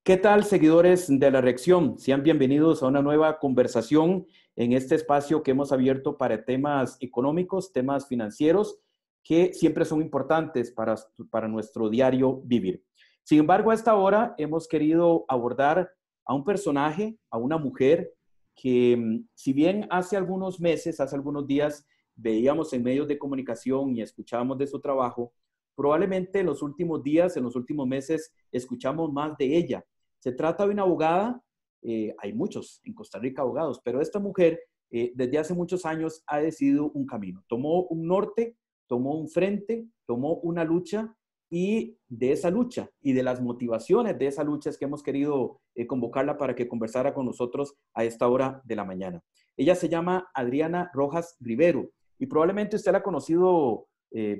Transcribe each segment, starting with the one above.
¿Qué tal, seguidores de la reacción? Sean bienvenidos a una nueva conversación en este espacio que hemos abierto para temas económicos, temas financieros, que siempre son importantes para nuestro diario vivir. Sin embargo, a esta hora hemos querido abordar a un personaje, a una mujer, que si bien hace algunos meses, hace algunos días, veíamos en medios de comunicación y escuchábamos de su trabajo, probablemente en los últimos días, en los últimos meses, escuchamos más de ella. Se trata de una abogada, hay muchos en Costa Rica abogados, pero esta mujer desde hace muchos años ha decidido un camino. Tomó un norte, tomó un frente, tomó una lucha y de esa lucha y de las motivaciones de esa lucha es que hemos querido convocarla para que conversara con nosotros a esta hora de la mañana. Ella se llama Adriana Rojas Rivero y probablemente usted la ha conocido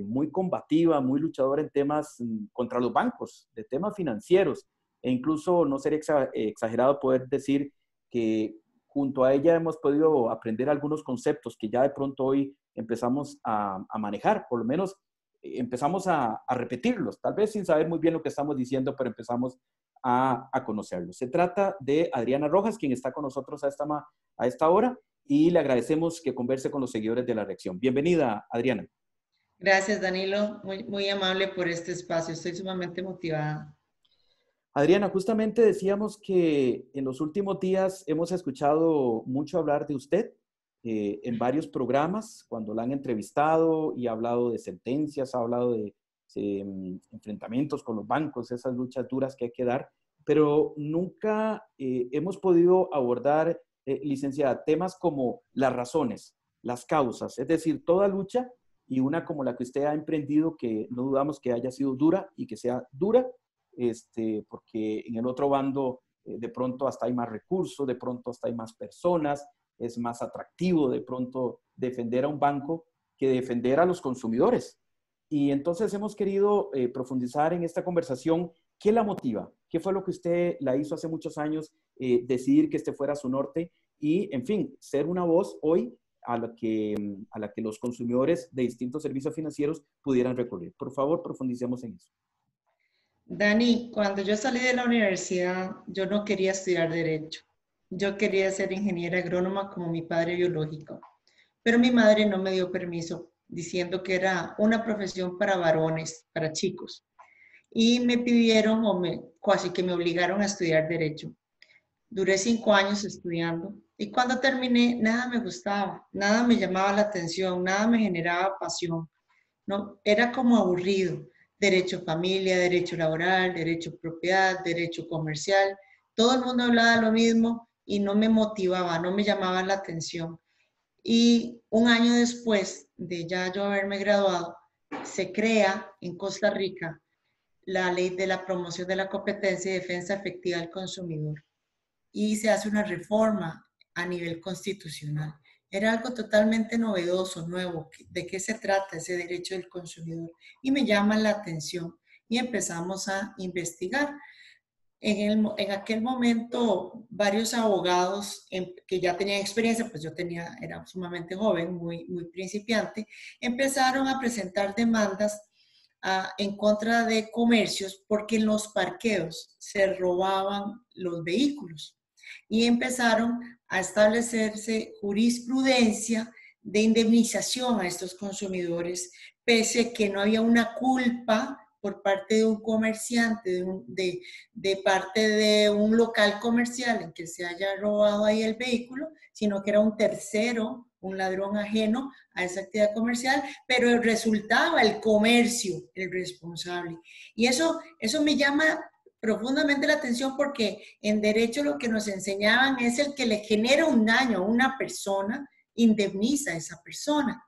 muy combativa, muy luchadora en temas contra los bancos, de temas financieros. E incluso no sería exagerado poder decir que junto a ella hemos podido aprender algunos conceptos que ya de pronto hoy empezamos a manejar, por lo menos empezamos a repetirlos, tal vez sin saber muy bien lo que estamos diciendo, pero empezamos a conocerlos. Se trata de Adriana Rojas, quien está con nosotros a esta hora, y le agradecemos que converse con los seguidores de la reacción. Bienvenida, Adriana. Gracias, Danilo. Muy amable por este espacio. Estoy sumamente motivada. Adriana, justamente decíamos que en los últimos días hemos escuchado mucho hablar de usted en varios programas, cuando la han entrevistado y ha hablado de sentencias, ha hablado de enfrentamientos con los bancos, esas luchas duras que hay que dar, pero nunca hemos podido abordar, licenciada, temas como las razones, las causas, es decir, toda lucha y una como la que usted ha emprendido, que no dudamos que haya sido dura y que sea dura, porque en el otro bando de pronto hasta hay más recursos, de pronto hasta hay más personas, es más atractivo de pronto defender a un banco que defender a los consumidores. Y entonces hemos querido profundizar en esta conversación. ¿Qué la motiva? ¿Qué fue lo que usted la hizo hace muchos años decidir que este fuera su norte? Y, en fin, ser una voz hoy a la que los consumidores de distintos servicios financieros pudieran recurrir. Por favor, profundicemos en eso. Dani, cuando yo salí de la universidad, yo no quería estudiar derecho. Yo quería ser ingeniera agrónoma como mi padre biológico, pero mi madre no me dio permiso, diciendo que era una profesión para varones, para chicos. Y me pidieron, casi que me obligaron a estudiar derecho. Duré 5 años estudiando y cuando terminé, nada me gustaba, nada me llamaba la atención, nada me generaba pasión. No, era como aburrido. Derecho a familia, derecho laboral, derecho a propiedad, derecho comercial. Todo el mundo hablaba lo mismo y no me motivaba, no me llamaba la atención. Y un año después de ya yo haberme graduado, se crea en Costa Rica la ley de la promoción de la competencia y defensa efectiva del consumidor. Y se hace una reforma a nivel constitucional. Era algo totalmente novedoso, nuevo. ¿De qué se trata ese derecho del consumidor? Y me llama la atención y empezamos a investigar. En aquel momento, varios abogados que ya tenían experiencia, pues era sumamente joven, muy principiante, empezaron a presentar demandas en contra de comercios porque en los parqueos se robaban los vehículos y empezaron a establecerse jurisprudencia de indemnización a estos consumidores, pese a que no había una culpa por parte de un comerciante, de parte de un local comercial en que se haya robado ahí el vehículo, sino que era un tercero, un ladrón ajeno a esa actividad comercial, pero resultaba el comercio el responsable. Y eso me llama profundamente la atención porque en derecho lo que nos enseñaban es el que le genera un daño a una persona, indemniza a esa persona.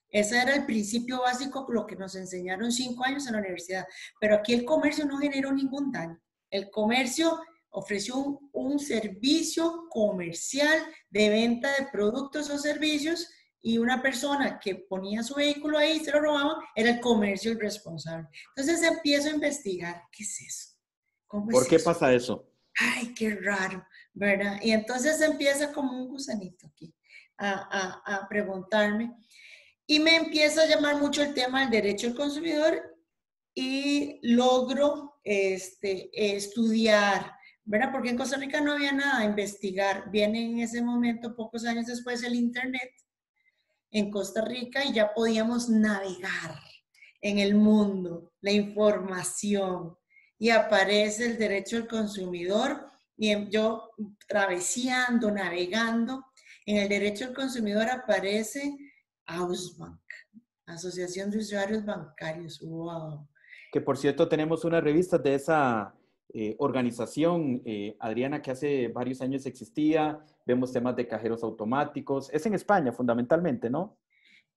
Ese era el principio básico, lo que nos enseñaron 5 años en la universidad. Pero aquí el comercio no generó ningún daño. El comercio ofreció un servicio comercial de venta de productos o servicios y una persona que ponía su vehículo ahí y se lo robaban, era el comercio el responsable. Entonces empiezo a investigar, ¿qué es eso? ¿Cómo ¿Por es qué eso? pasa eso? Ay, qué raro, ¿verdad? Y entonces empieza como un gusanito aquí a preguntarme. Y me empieza a llamar mucho el tema del derecho al consumidor y logro estudiar ¿verdad? Porque en Costa Rica no había nada a investigar. Viene en ese momento, pocos años después, el Internet en Costa Rica y ya podíamos navegar en el mundo, la información, y aparece el derecho del consumidor y yo travesando, navegando, en el derecho del consumidor aparece Ausbank, Asociación de Usuarios Bancarios. ¡Wow! Que por cierto tenemos una revista de esa organización, Adriana, que hace varios años existía. Vemos temas de cajeros automáticos. Es en España fundamentalmente, ¿no?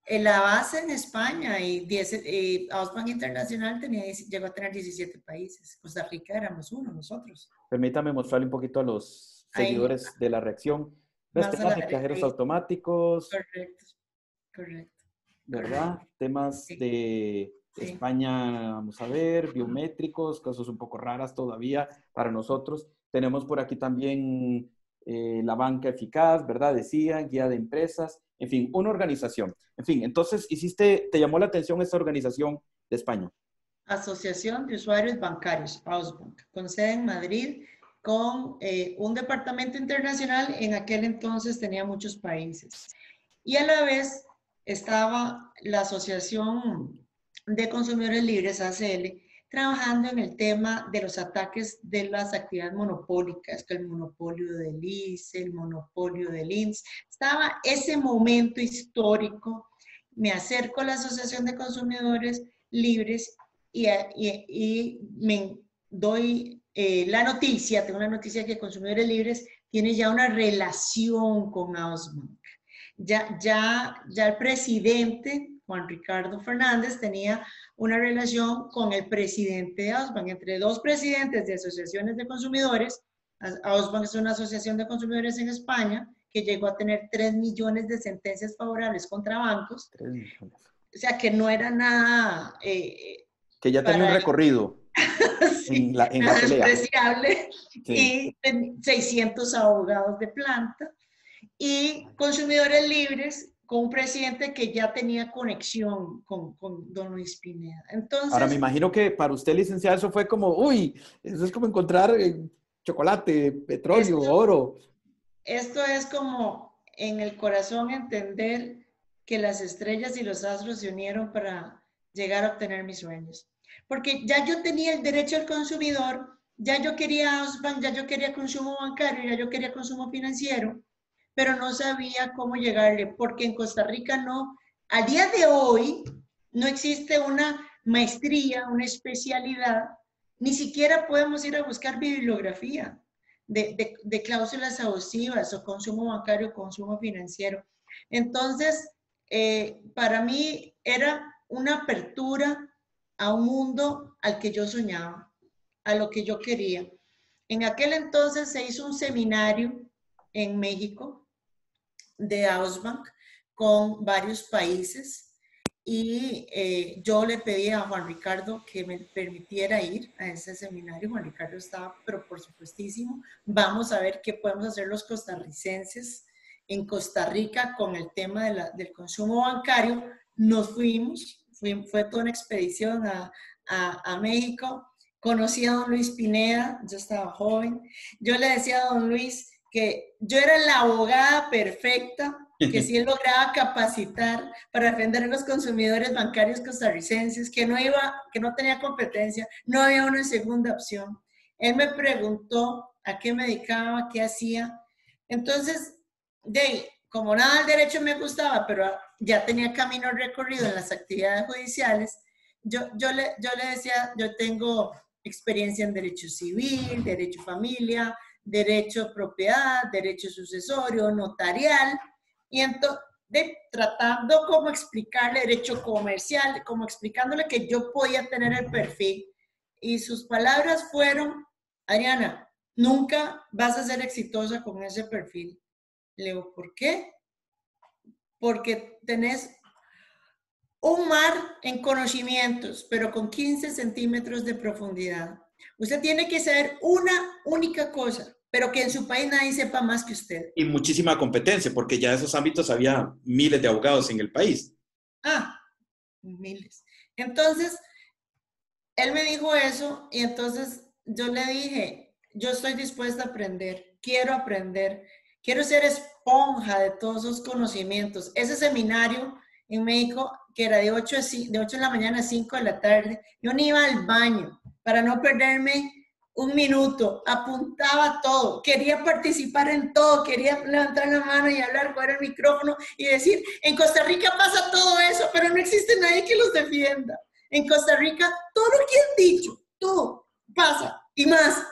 La base en España y Ausbank Internacional llegó a tener 17 países. Costa Rica éramos uno, nosotros. Permítame mostrarle un poquito a los Ahí, seguidores de la reacción. Ves más a temas la de derecha. cajeros Ahí, automáticos, correcto, correcto, ¿verdad? correcto. Temas Sí, de sí. España, vamos a ver, biométricos, cosas un poco raras todavía para nosotros. Tenemos por aquí también la banca eficaz, ¿verdad? Decía, guía de empresas, en fin, una organización. En fin, entonces te llamó la atención esta organización de España. Asociación de Usuarios Bancarios, Ausbank, con sede en Madrid, con un departamento internacional. En aquel entonces tenía muchos países. Y a la vez estaba la Asociación de Consumidores Libres, ACL, trabajando en el tema de los ataques de las actividades monopólicas, que el monopolio del ICE, el monopolio del INSS. Estaba ese momento histórico. Me acerco a la Asociación de Consumidores Libres y me doy la noticia, tengo la noticia que Consumidores Libres tiene ya una relación con Ausbank. Ya el presidente, Juan Ricardo Fernández, tenía una relación con el presidente de Ausbank, entre dos presidentes de asociaciones de consumidores. Ausbank es una asociación de consumidores en España que llegó a tener 3 millones de sentencias favorables contra bancos. 3 millones. O sea, que no era nada Que ya tenía un para recorrido sí, en la nada pelea. despreciable. Sí. Y 600 abogados de planta. Y consumidores libres con un presidente que ya tenía conexión con don Luis Pineda. Ahora me Entonces, imagino que para usted, licenciado, eso fue como, uy, eso es como encontrar chocolate, petróleo, esto, oro. esto es como en el corazón entender que las estrellas y los astros se unieron para llegar a obtener mis sueños. Porque ya yo tenía el derecho al consumidor, ya yo quería Ausbank, ya yo quería consumo bancario, ya yo quería consumo financiero, pero no sabía cómo llegarle, porque en Costa Rica no, a día de hoy no existe una maestría, una especialidad, ni siquiera podemos ir a buscar bibliografía de cláusulas abusivas o consumo bancario, consumo financiero. Entonces, para mí era una apertura a un mundo al que yo soñaba, a lo que yo quería. En aquel entonces se hizo un seminario en México de Ausbank con varios países y yo le pedí a Juan Ricardo que me permitiera ir a ese seminario. Juan Ricardo estaba, pero por supuestísimo, vamos a ver qué podemos hacer los costarricenses en Costa Rica con el tema del consumo bancario. Nos fuimos, fue toda una expedición a México. Conocí a don Luis Pineda, yo estaba joven. Yo le decía a don Luis que yo era la abogada perfecta, que sí lograba capacitar para defender a los consumidores bancarios costarricenses, que no tenía competencia, no había una segunda opción. Él me preguntó a qué me dedicaba, qué hacía. Entonces, como nada el derecho me gustaba, pero ya tenía camino recorrido en las actividades judiciales, yo le decía, yo tengo experiencia en derecho civil, derecho familia, derecho propiedad, derecho sucesorio, notarial, y entonces tratando como explicarle derecho comercial, como explicándole que yo podía tener el perfil. Y sus palabras fueron, Adriana, nunca vas a ser exitosa con ese perfil. Le digo, ¿por qué? Porque tenés un mar en conocimientos, pero con 15 centímetros de profundidad. Usted tiene que saber una única cosa, pero que en su país nadie sepa más que usted. Y muchísima competencia, porque ya en esos ámbitos había miles de abogados en el país. Ah, miles. Entonces, él me dijo eso y entonces yo le dije, yo estoy dispuesta a aprender, quiero ser esponja de todos esos conocimientos. Ese seminario en México, que era de 8 de la mañana a 5 de la tarde, yo ni iba al baño para no perderme un minuto, apuntaba todo, quería participar en todo, quería levantar la mano y hablar, coger el micrófono y decir, en Costa Rica pasa todo eso, pero no existe nadie que los defienda. En Costa Rica, todo lo que han dicho, todo pasa y más,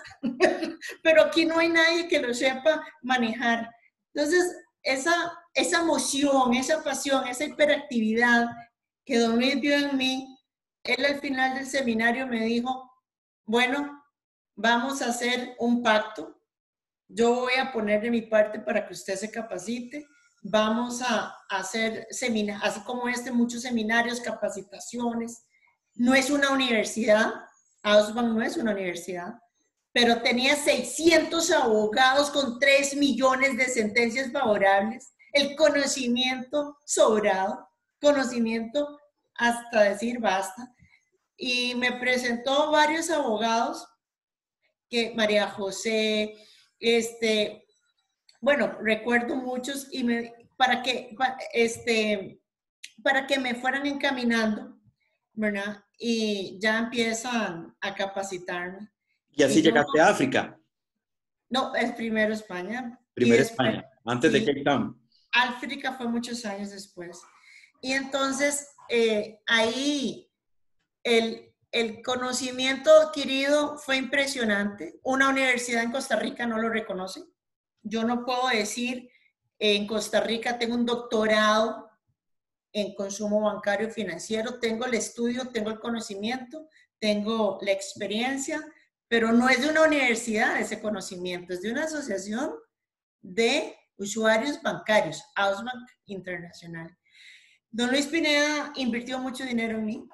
pero aquí no hay nadie que lo sepa manejar. Entonces, esa emoción, esa pasión, esa hiperactividad que Don Luis vio en mí, él al final del seminario me dijo, bueno, vamos a hacer un pacto, yo voy a poner de mi parte para que usted se capacite, vamos a hacer seminarios, así como muchos seminarios, capacitaciones. No es una universidad, Ausbank no es una universidad, pero tenía 600 abogados con 3 millones de sentencias favorables, el conocimiento sobrado, conocimiento hasta decir basta, y me presentó varios abogados, que María José, bueno, recuerdo muchos, y para que me fueran encaminando, ¿verdad? Y ya empiezan a capacitarme. Y así llegaste a África. No, es primero España. Primero España, antes de Cape Town. África fue muchos años después. Y entonces, ahí el conocimiento adquirido fue impresionante. Una universidad en Costa Rica no lo reconoce. Yo no puedo decir, en Costa Rica tengo un doctorado en consumo bancario financiero, tengo el estudio, tengo el conocimiento, tengo la experiencia, pero no es de una universidad ese conocimiento, es de una asociación de usuarios bancarios, Ausbank Internacional. Don Luis Pineda invirtió mucho dinero en mí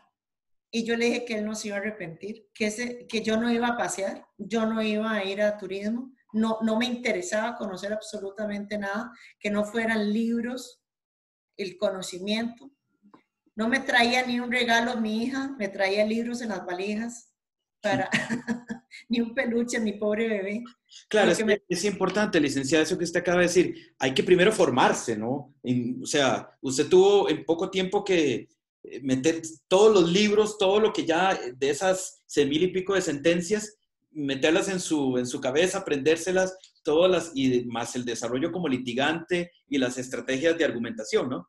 y yo le dije que él no se iba a arrepentir, que yo no iba a pasear, yo no iba a ir a turismo, no me interesaba conocer absolutamente nada, que no fueran libros, el conocimiento. No me traía ni un regalo mi hija, me traía libros en las valijas, ni un peluche, mi pobre bebé. Claro, es importante, licenciada, eso que usted acaba de decir. Hay que primero formarse, ¿no? O sea, usted tuvo en poco tiempo que meter todos los libros, todo lo que ya de esas 100,000 y pico de sentencias, meterlas en su cabeza, aprendérselas, y más el desarrollo como litigante y las estrategias de argumentación, ¿no?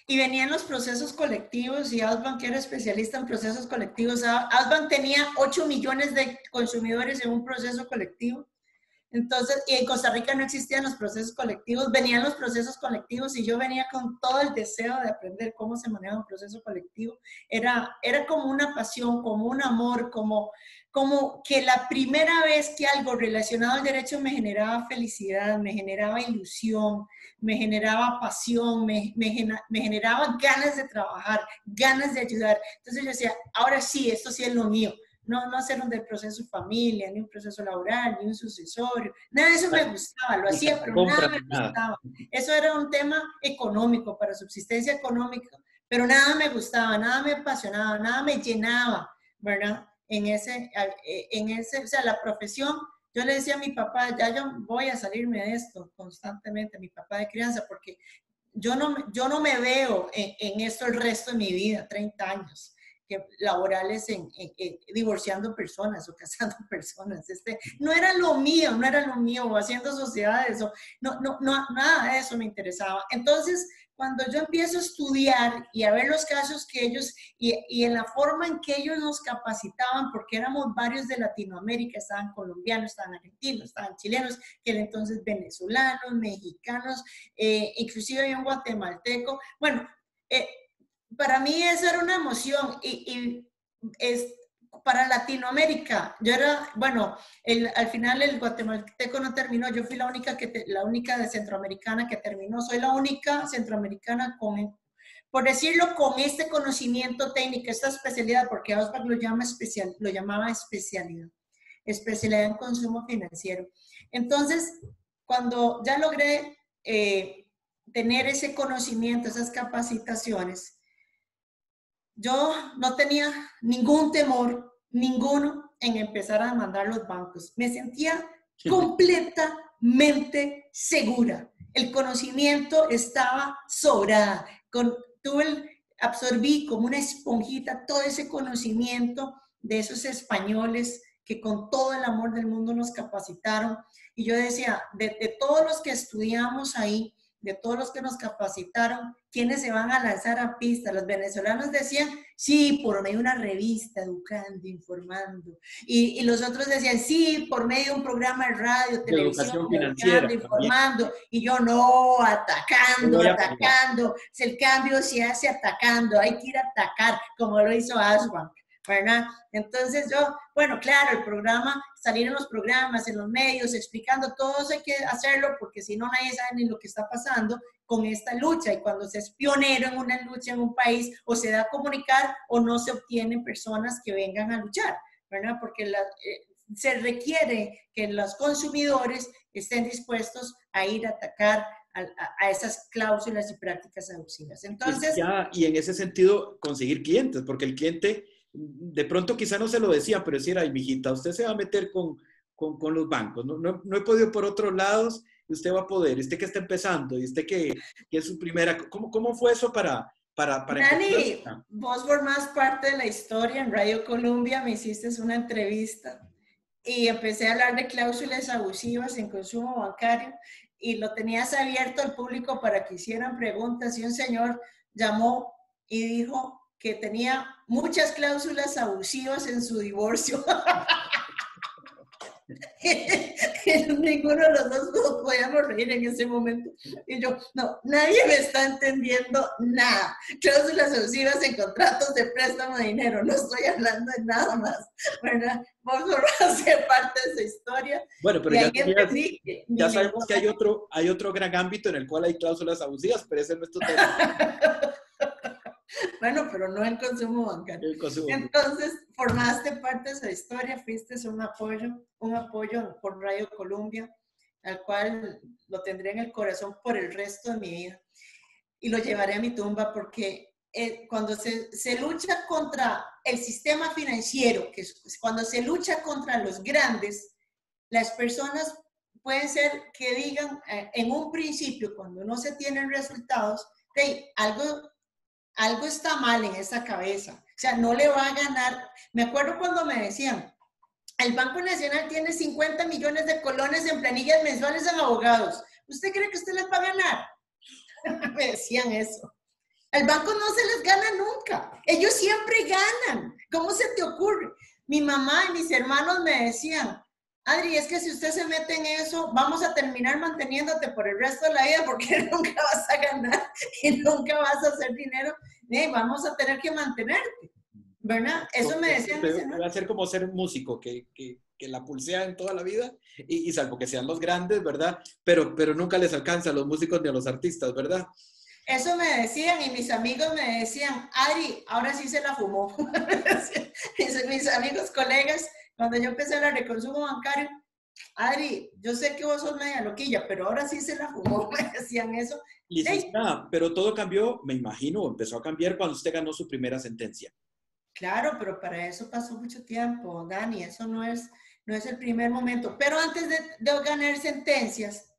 Y venían los procesos colectivos y Ausbank era especialista en procesos colectivos. Ausbank tenía 8 millones de consumidores en un proceso colectivo. Entonces, y en Costa Rica no existían los procesos colectivos, venían los procesos colectivos y yo venía con todo el deseo de aprender cómo se maneja un proceso colectivo. Era como una pasión, como un amor, como que la primera vez que algo relacionado al derecho me generaba felicidad, me generaba ilusión, me generaba pasión, me generaba ganas de trabajar, ganas de ayudar. Entonces yo decía, ahora sí, esto sí es lo mío. No hacer un del proceso familia, ni un proceso laboral, ni un sucesorio. Nada de eso me gustaba, lo hacía, pero nada me gustaba. Eso era un tema económico, para subsistencia económica, pero nada me gustaba, nada me apasionaba, nada me llenaba, ¿verdad? O sea, la profesión, yo le decía a mi papá, ya yo voy a salirme de esto constantemente, mi papá de crianza, porque yo no me veo en esto el resto de mi vida, 30 años. Laborales divorciando personas o casando personas. No era lo mío, o haciendo sociedades, nada de eso me interesaba. Entonces, cuando yo empiezo a estudiar y a ver los casos que ellos, y en la forma en que ellos nos capacitaban, porque éramos varios de Latinoamérica, estaban colombianos, estaban argentinos, estaban chilenos, que eran entonces venezolanos, mexicanos, inclusive había un guatemalteco. Bueno, para mí eso era una emoción y es para Latinoamérica. Yo era, bueno, al final el guatemalteco no terminó, yo fui la única de centroamericana que terminó, soy la única centroamericana por decirlo, con este conocimiento técnico, esta especialidad, porque Ausbank lo llamaba especialidad en consumo financiero. Entonces, cuando ya logré tener ese conocimiento, esas capacitaciones, yo no tenía ningún temor, ninguno, en empezar a demandar los bancos. Me sentía completamente segura. El conocimiento estaba sobrada. Absorbí como una esponjita todo ese conocimiento de esos españoles que con todo el amor del mundo nos capacitaron. Y yo decía, de todos los que estudiamos ahí, de todos los que nos capacitaron, ¿quiénes se van a lanzar a pista? Los venezolanos decían, sí, por medio de una revista, educando, informando. Y los otros decían, sí, por medio de un programa de radio, televisión, educando, informando. Y yo, no, atacando. El cambio se hace atacando, hay que ir a atacar, como lo hizo Ashwan, ¿verdad? Entonces yo, bueno, claro, el programa, salir en los programas, en los medios, explicando todo eso hay que hacerlo porque si no nadie sabe ni lo que está pasando con esta lucha. Y cuando se es pionero en una lucha en un país, o se da a comunicar o no se obtienen personas que vengan a luchar, ¿verdad? Porque se requiere que los consumidores estén dispuestos a ir a atacar a esas cláusulas y prácticas abusivas. Entonces, y en ese sentido, conseguir clientes, porque el cliente de pronto quizá no se lo decía, pero decía, ay, mijita, usted se va a meter con los bancos. No he podido por otros lados, y usted va a poder. Usted que está empezando, y usted que es su primera. ¿Cómo fue eso para Dani, vos formás parte de la historia en Radio Colombia, me hiciste una entrevista y empecé a hablar de cláusulas abusivas en consumo bancario y lo tenías abierto al público para que hicieran preguntas y un señor llamó y dijo que tenía muchas cláusulas abusivas en su divorcio. Ninguno de los dos nos podíamos reír en ese momento. Y yo, no, nadie me está entendiendo nada. Cláusulas abusivas en contratos de préstamo de dinero. No estoy hablando de nada más, ¿verdad? Vos formas ser parte de esa historia. Bueno, pero ya sabemos que hay otro gran ámbito en el cual hay cláusulas abusivas, pero ese no es tu tema. Bueno, pero no en consumo bancario. Entonces, formaste parte de esa historia, fuiste un apoyo por Radio Colombia, al cual lo tendré en el corazón por el resto de mi vida. Y lo llevaré a mi tumba porque cuando se lucha contra el sistema financiero, cuando se lucha contra los grandes, las personas pueden ser que digan en un principio, cuando no se tienen resultados, hey, algo está mal en esa cabeza. O sea, no le va a ganar. Me acuerdo cuando me decían, el Banco Nacional tiene 50 millones de colones en planillas mensuales en abogados. ¿Usted cree que usted les va a ganar? Me decían eso. Al banco no se les gana nunca. Ellos siempre ganan. ¿Cómo se te ocurre? Mi mamá y mis hermanos me decían, Adri, es que si usted se mete en eso, vamos a terminar manteniéndote por el resto de la vida porque nunca vas a ganar y nunca vas a hacer dinero. Vamos a tener que mantenerte, ¿verdad? Eso me decían. Va a ser como ser un músico que la pulsean toda la vida y salvo que sean los grandes, ¿verdad? Pero nunca les alcanza a los músicos ni a los artistas, ¿verdad? Eso me decían y mis amigos me decían, Adri, ahora sí se la fumó. Mis amigos, colegas, cuando yo empecé a hablar de consumo bancario, Adri, yo sé que vos sos media loquilla, pero ahora sí se la fumó, me decían eso. Licenciada, pero todo cambió, me imagino, empezó a cambiar cuando usted ganó su primera sentencia. Claro, pero para eso pasó mucho tiempo, Dani, eso no es el primer momento. Pero antes de ganar sentencias,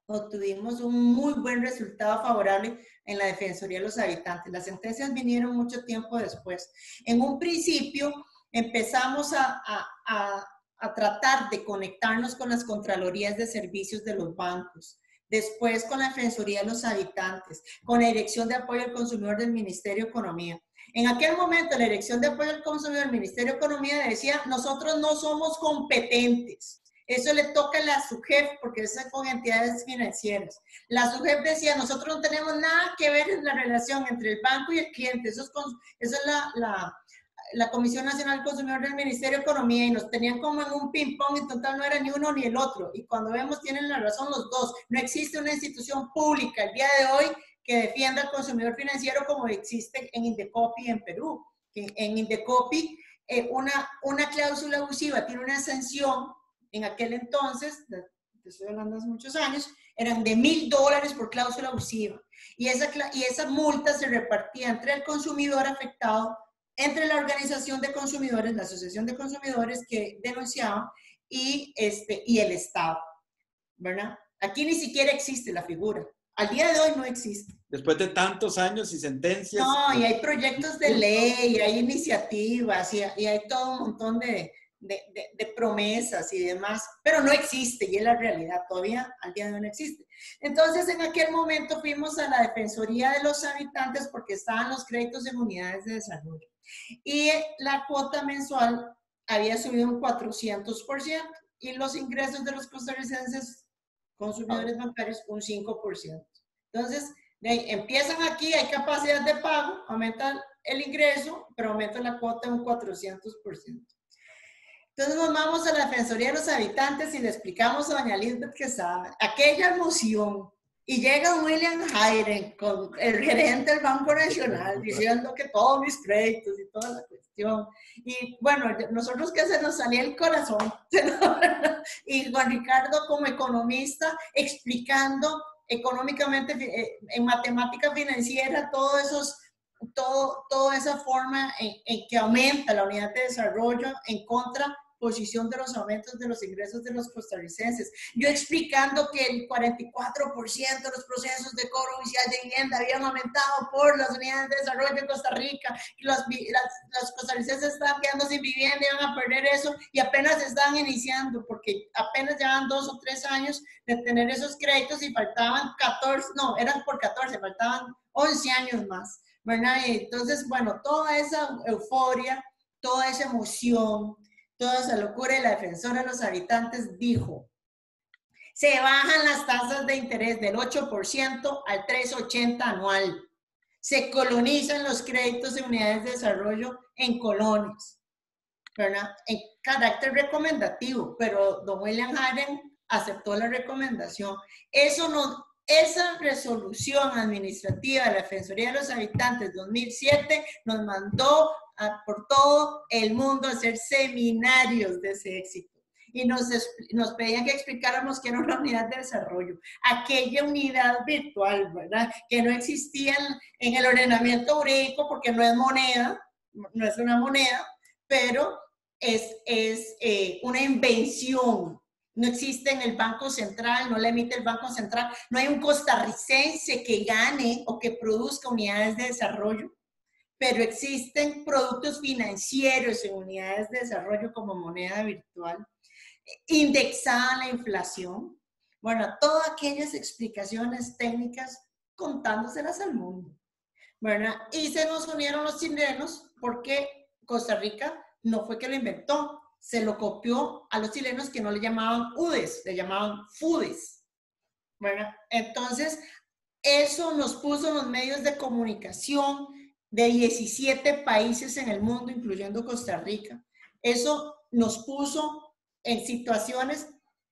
obtuvimos un muy buen resultado favorable en la Defensoría de los Habitantes. Las sentencias vinieron mucho tiempo después. En un principio empezamos a tratar de conectarnos con las Contralorías de Servicios de los bancos, después con la Defensoría de los Habitantes, con la Dirección de Apoyo al Consumidor del Ministerio de Economía. En aquel momento, la Dirección de Apoyo al Consumidor del Ministerio de Economía decía, nosotros no somos competentes. Eso le toca a la SUGEF porque es con entidades financieras. La SUGEF decía, nosotros no tenemos nada que ver en la relación entre el banco y el cliente. Eso es la Comisión Nacional del Consumidor del Ministerio de Economía y nos tenían como en un ping-pong y total no era ni uno ni el otro. Y cuando vemos tienen la razón los dos. No existe una institución pública el día de hoy que defienda al consumidor financiero como existe en Indecopi en Perú. En Indecopi una cláusula abusiva tiene una sanción. En aquel entonces, te estoy hablando hace muchos años, eran de $1,000 por cláusula abusiva. Y esa multa se repartía entre el consumidor afectado entre la Organización de Consumidores, la Asociación de Consumidores que denunciaban y el Estado, ¿verdad? Aquí ni siquiera existe la figura. Al día de hoy no existe. Después de tantos años y sentencias. No, y hay proyectos de ley, y hay iniciativas, y hay todo un montón de promesas y demás, pero no existe, y es la realidad, todavía al día de hoy no existe. Entonces, en aquel momento fuimos a la Defensoría de los Habitantes porque estaban los créditos en unidades de desarrollo. Y la cuota mensual había subido un 400%, y los ingresos de los costarricenses consumidores bancarios un 5%. Entonces, empiezan aquí, hay capacidad de pago, aumenta el ingreso, pero aumenta la cuota un 400%. Entonces nos vamos a la Defensoría de los Habitantes y le explicamos a doña Lisbeth Quesada aquella emoción. Y llega William Hayden, con el gerente del Banco Nacional, diciendo que todos mis créditos y toda la cuestión. Y bueno, nosotros que se nos salía el corazón. Y Juan Ricardo como economista explicando económicamente, en matemática financiera, toda esa forma en que aumenta la unidad de desarrollo en contraposición de los aumentos de los ingresos de los costarricenses. Yo explicando que el 44% de los procesos de cobro oficial de vivienda habían aumentado por las unidades de desarrollo en Costa Rica, y los costarricenses estaban quedando sin vivienda y iban a perder eso, y apenas estaban iniciando, porque apenas llevaban 2 o 3 años de tener esos créditos y faltaban 14, no, eran por 14, faltaban 11 años más, ¿verdad? Y entonces, bueno, toda esa euforia, toda esa emoción, toda esa locura, y la defensora de los habitantes dijo: se bajan las tasas de interés del 8% al 3,80% anual. Se colonizan los créditos de unidades de desarrollo en colonias, ¿verdad? En carácter recomendativo, pero don William Hayden aceptó la recomendación. Esa resolución administrativa de la Defensoría de los Habitantes 2007 nos mandó por todo el mundo a hacer seminarios de ese éxito. Y nos pedían que explicáramos qué era una unidad de desarrollo. Aquella unidad virtual, ¿verdad? Que no existía en el ordenamiento jurídico porque no es moneda, no es una moneda, pero es una invención. No existe en el Banco Central, no la emite el Banco Central, no hay un costarricense que gane o que produzca unidades de desarrollo, pero existen productos financieros en unidades de desarrollo como moneda virtual, indexada a la inflación. Bueno, todas aquellas explicaciones técnicas contándoselas al mundo. Bueno, y se nos unieron los chilenos porque Costa Rica no fue que lo inventó, se lo copió a los chilenos que no le llamaban UDES, le llamaban FUDES. Bueno, entonces eso nos puso en los medios de comunicación de 17 países en el mundo, incluyendo Costa Rica. Eso nos puso en situaciones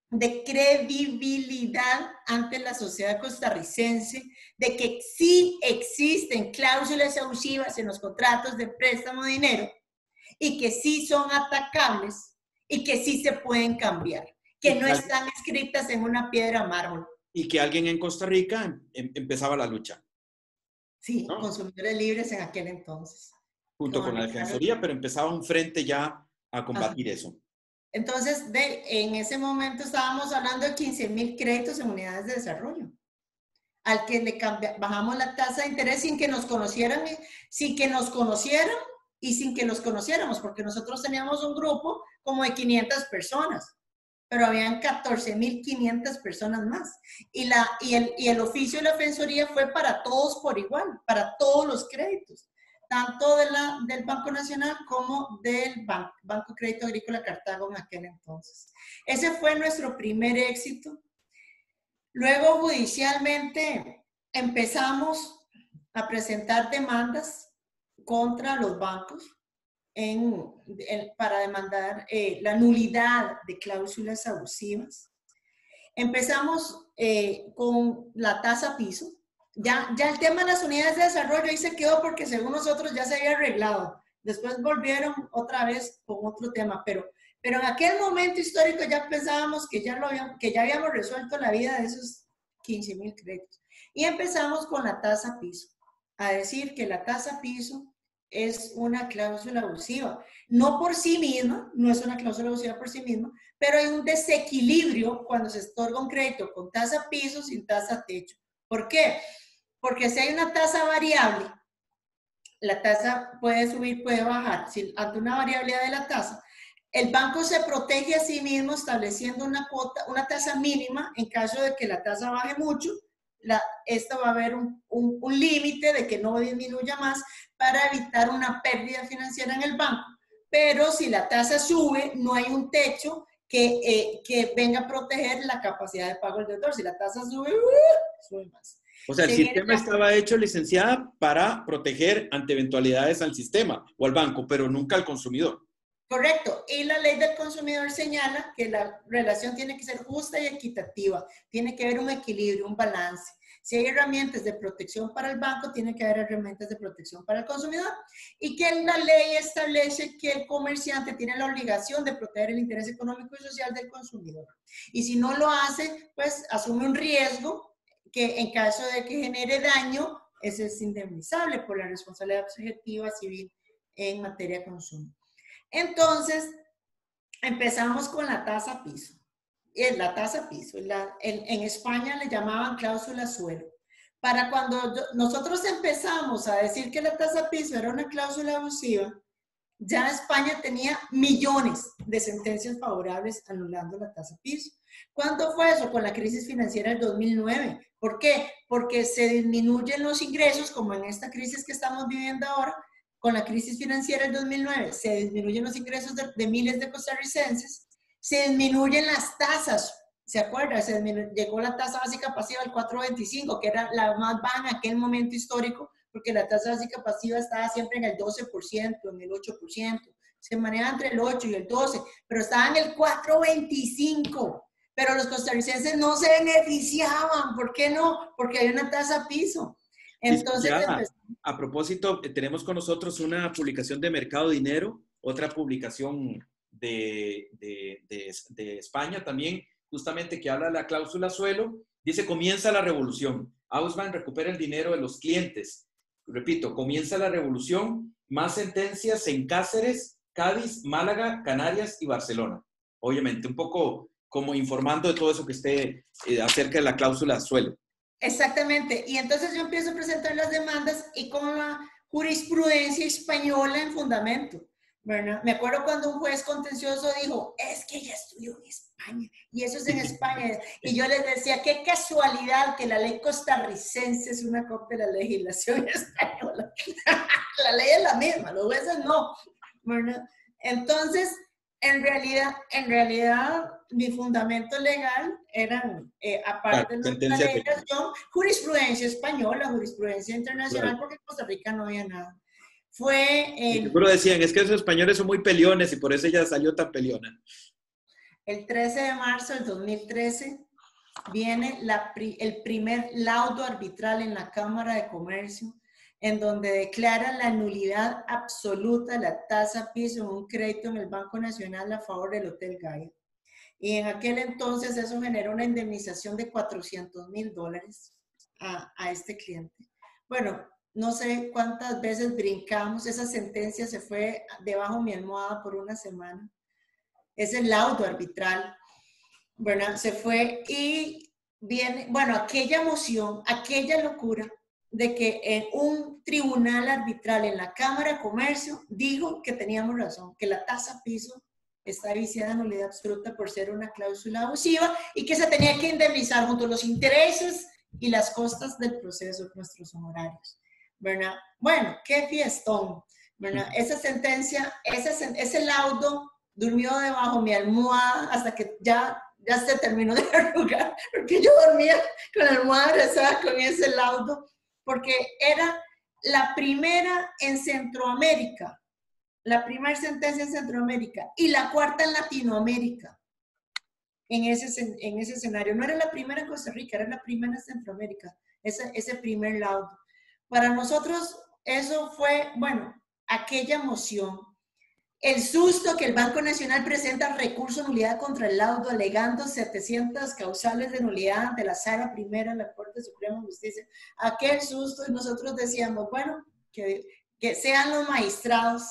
de credibilidad ante la sociedad costarricense, de que sí existen cláusulas abusivas en los contratos de préstamo de dinero y que sí son atacables y que sí se pueden cambiar, que no están escritas en una piedra mármol. Y que alguien en Costa Rica empezaba la lucha. Sí, ¿no? Consumidores libres en aquel entonces. Junto con la Defensoría, pero empezaba un frente ya a combatir eso. Entonces, en ese momento estábamos hablando de 15,000 créditos en unidades de desarrollo, al que bajamos la tasa de interés sin que nos conocieran y sin que los conociéramos, porque nosotros teníamos un grupo como de 500 personas, pero habían 14,500 personas más. Y el oficio de la Defensoría fue para todos por igual, para todos los créditos, tanto del Banco Nacional como del Banco Crédito Agrícola Cartago en aquel entonces. Ese fue nuestro primer éxito. Luego, judicialmente, empezamos a presentar demandas contra los bancos para demandar la nulidad de cláusulas abusivas. Empezamos con la tasa piso. Ya el tema de las unidades de desarrollo ahí se quedó porque según nosotros ya se había arreglado. Después volvieron otra vez con otro tema, pero en aquel momento histórico ya pensábamos que ya habíamos resuelto la vida de esos 15,000 créditos. Y empezamos con la tasa piso, a decir que la tasa piso es una cláusula abusiva. No por sí misma, no es una cláusula abusiva por sí misma, pero hay un desequilibrio cuando se otorga un crédito con tasa piso sin tasa techo. ¿Por qué? Porque si hay una tasa variable, la tasa puede subir, puede bajar. Si ante una variabilidad de la tasa, el banco se protege a sí mismo estableciendo una cuota, una tasa mínima en caso de que la tasa baje mucho. Esta va a haber un límite de que no disminuya más para evitar una pérdida financiera en el banco. Pero si la tasa sube, no hay un techo que venga a proteger la capacidad de pago del deudor. Si la tasa sube, sube más. O sea, el sistema estaba hecho, licenciada, para proteger ante eventualidades al sistema o al banco, pero nunca al consumidor. Correcto. Y la ley del consumidor señala que la relación tiene que ser justa y equitativa. Tiene que haber un equilibrio, un balance. Si hay herramientas de protección para el banco, tiene que haber herramientas de protección para el consumidor. Y que la ley establece que el comerciante tiene la obligación de proteger el interés económico y social del consumidor. Y si no lo hace, pues asume un riesgo que en caso de que genere daño, ese es indemnizable por la responsabilidad subjetiva civil en materia de consumo. Entonces, empezamos con la tasa piso. La tasa piso. En España le llamaban cláusula suelo. Para cuando nosotros empezamos a decir que la tasa piso era una cláusula abusiva, ya España tenía millones de sentencias favorables anulando la tasa piso. ¿Cuándo fue eso? Con la crisis financiera del 2009. ¿Por qué? Porque se disminuyen los ingresos, como en esta crisis que estamos viviendo ahora. Con la crisis financiera del 2009 se disminuyen los ingresos de miles de costarricenses, se disminuyen las tasas. ¿Se acuerda? Llegó la tasa básica pasiva al 4.25, que era la más baja en aquel momento histórico, porque la tasa básica pasiva estaba siempre en el 12%, en el 8%. Se maneja entre el 8 y el 12, pero estaba en el 4.25. Pero los costarricenses no se beneficiaban. ¿Por qué no? Porque hay una tasa piso. Entonces, a propósito, tenemos con nosotros una publicación de Mercado Dinero, otra publicación de España también, justamente que habla de la cláusula suelo. Dice, comienza la revolución. Ausbank recupera el dinero de los clientes. Repito, comienza la revolución. Más sentencias en Cáceres, Cádiz, Málaga, Canarias y Barcelona. Obviamente, un poco como informando de todo eso que esté acerca de la cláusula suelo. Exactamente. Y entonces yo empiezo a presentar las demandas y con la jurisprudencia española en fundamento, ¿verdad? Me acuerdo cuando un juez contencioso dijo, es que ella estudió en España y eso es en España. Y yo les decía, qué casualidad que la ley costarricense es una copia de la legislación española. La ley es la misma, los jueces no, ¿verdad? Entonces, en realidad, mi fundamento legal eran, aparte de la legislación, jurisprudencia española, jurisprudencia internacional, porque en Costa Rica no había nada. Seguro decían, es que esos españoles son muy peliones y por eso ella salió tan peliona. El 13 de marzo del 2013 viene el primer laudo arbitral en la Cámara de Comercio, en donde declara la nulidad absoluta de la tasa piso en un crédito en el Banco Nacional a favor del Hotel Gaia. Y en aquel entonces eso generó una indemnización de $400,000 a este cliente. Bueno, no sé cuántas veces brincamos, esa sentencia se fue debajo de mi almohada por una semana. Es el laudo arbitral, ¿verdad? Se fue y viene, bueno, aquella moción, aquella locura de que en un tribunal arbitral en la Cámara de Comercio dijo que teníamos razón, que la tasa piso está viciada en nulidad absoluta por ser una cláusula abusiva y que se tenía que indemnizar junto a los intereses y las costas del proceso, nuestros honorarios, ¿verdad? Bueno, qué fiestón, ¿verdad? Esa sentencia, ese laudo durmió debajo de mi almohada hasta que ya se terminó de arrugar, porque yo dormía con la almohada abrazada con ese laudo, porque era la primera en Centroamérica, la primera sentencia en Centroamérica y la cuarta en Latinoamérica en ese escenario. No era la primera en Costa Rica, era la primera en Centroamérica, ese primer laudo. Para nosotros eso fue, bueno, aquella moción. El susto que el Banco Nacional presenta recurso de nulidad contra el laudo alegando 700 causales de nulidad ante la Sala Primera en la Corte Suprema de Justicia. Aquel susto y nosotros decíamos, bueno, que que sean los magistrados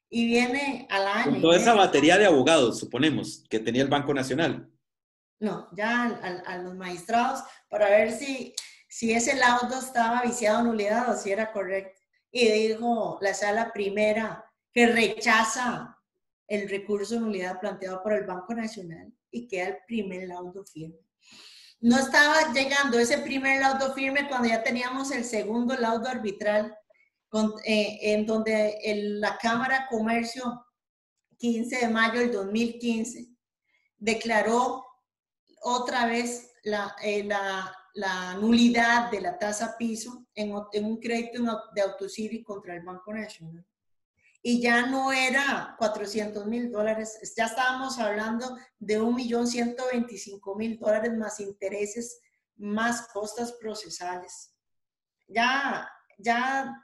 y viene al año. Con toda esa batería de abogados, suponemos, que tenía el Banco Nacional. No, ya a los magistrados para ver si ese laudo estaba viciado en nulidad o si era correcto. Y dijo la sala primera que rechaza el recurso de nulidad planteado por el Banco Nacional y queda el primer laudo firme. No estaba llegando ese primer laudo firme cuando ya teníamos el segundo laudo arbitral, en donde la Cámara de Comercio, 15 de mayo del 2015, declaró otra vez la nulidad de la tasa piso en un crédito de autocivil contra el Banco Nacional. Y ya no era $400,000, ya estábamos hablando de $1,125,000 más intereses, más costas procesales. Ya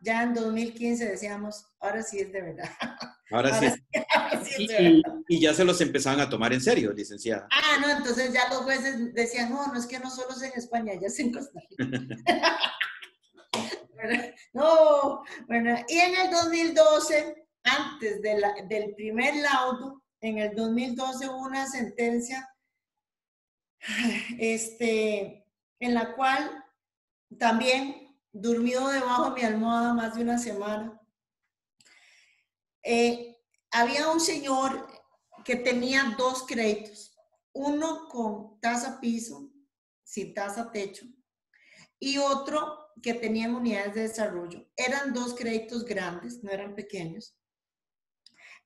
en 2015 decíamos, ahora sí es de verdad. Ahora sí es de verdad. Y ya se los empezaban a tomar en serio, licenciada. No, entonces ya los jueces decían, no es que no solo es en España, ya es en Costa Rica. No, bueno, y en el 2012, antes del primer laudo, en el 2012 hubo una sentencia en la cual también durmió debajo de mi almohada más de una semana. Había un señor que tenía dos créditos, uno con tasa piso, sin tasa techo, y otro que tenía unidades de desarrollo. Eran dos créditos grandes, no eran pequeños.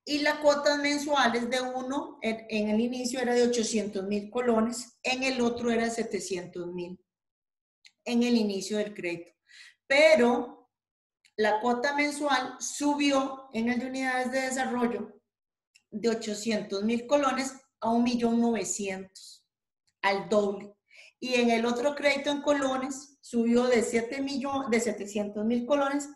Y las cuotas mensuales de uno, en el inicio era de 800,000 colones, en el otro era 700,000, en el inicio del crédito. Pero la cuota mensual subió en el de unidades de desarrollo de 800,000 colones a 1,900,000, al doble. Y en el otro crédito en colones subió de 700,000 colones